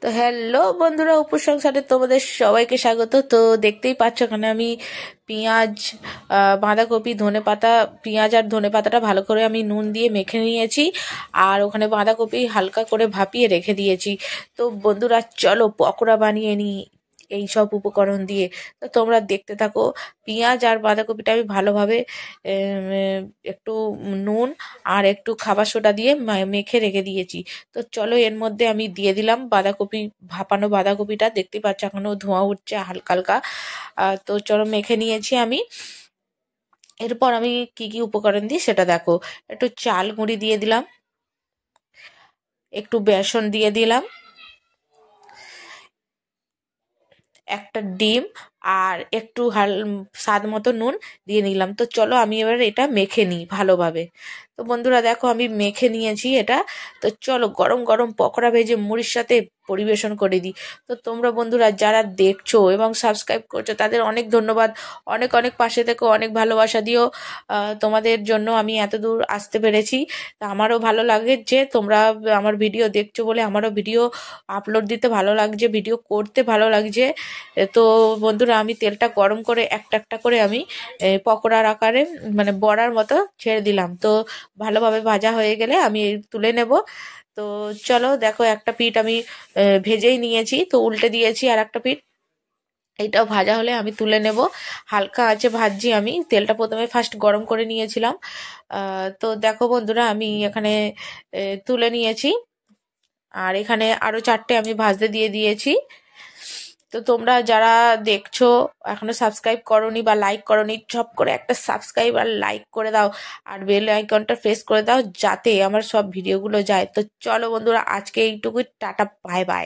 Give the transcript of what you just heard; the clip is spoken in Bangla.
তো হ্যালো বন্ধুরা, উপর সংসারে তোমাদের সবাইকে স্বাগত। তো দেখতেই পাচ্ছ এখানে আমি পেঁয়াজ, বাঁধাকপি, ধনেপাতা, পেঁয়াজ আর ধনেপাতাটা ভালো করে আমি নুন দিয়ে মেখে নিয়েছি, আর ওখানে বাঁধাকপি হালকা করে ভাপিয়ে রেখে দিয়েছি। তো বন্ধুরা চলো পকোড়া বানিয়ে নিই এই সব উপকরণ দিয়ে। তো তোমরা দেখতে থাকো। পেঁয়াজ আর বাঁধাকপিটা আমি ভালোভাবে একটু নুন আর একটু খাবার সোডা দিয়ে মেখে রেখে দিয়েছি। তো চলো এর মধ্যে আমি দিয়ে দিলাম বাঁধাকপি, ভাপানো বাঁধাকপিটা। দেখতে পাচ্ছ এখনো ধোঁয়া উঠছে হালকা হালকা। তো চলো মেখে নিয়েছি আমি। এরপর আমি কি কি উপকরণ দিই সেটা দেখো। একটু চাল গুঁড়ি দিয়ে দিলাম, একটু বেসন দিয়ে দিলাম, একটা ডিম, আর একটু স্বাদ মতো নুন দিয়ে নিলাম। তো চলো আমি এবার এটা মেখে নিই ভালোভাবে। তো বন্ধুরা দেখো আমি মেখে নিয়েছি এটা। তো চলো গরম গরম পকোড়া ভেজে মুড়ির সাথে পরিবেশন করে দিই। তো তোমরা বন্ধুরা যারা দেখছো এবং সাবস্ক্রাইব করছো তাদের অনেক ধন্যবাদ। অনেক অনেক পাশে থেকো, অনেক ভালোবাসা দিও। তোমাদের জন্য আমি এত দূর আসতে পেরেছি। তা আমারও ভালো লাগে যে তোমরা আমার ভিডিও দেখছো বলে আমারও ভিডিও আপলোড দিতে ভালো লাগছে, ভিডিও করতে ভালো লাগছে। তো বন্ধুরা আমি তেলটা গরম করে একটা একটা করে আমি পকোড়ার আকারে মানে বড়ার মতো ছেড়ে দিলাম। তো ভালোভাবে ভাজা হয়ে গেলে আমি তুলে নেব। তো চলো দেখো একটা পিঠ আমি ভেজেই নিয়েছি, তো উল্টে দিয়েছি আর একটা পিঠ। এইটাও ভাজা হলে আমি তুলে নেব। হালকা আঁচে ভাজছি আমি। তেলটা প্রথমে ফার্স্ট গরম করে নিয়েছিলাম। তো দেখো বন্ধুরা আমি এখানে তুলে নিয়েছি, আর এখানে আরো 4টে আমি ভাজতে দিয়ে দিয়েছি। তো তোমরা যারা দেখছো এখনো সাবস্ক্রাইব করোনি বা লাইক করোনি, সব করে একটা সাবস্ক্রাইব আর লাইক করে দাও, আর বেল আইকনটা প্রেস করে দাও যাতে আমার সব ভিডিওগুলো যায়। তো চলো বন্ধুরা আজকে এইটুকুই, টাটা বাই বাই।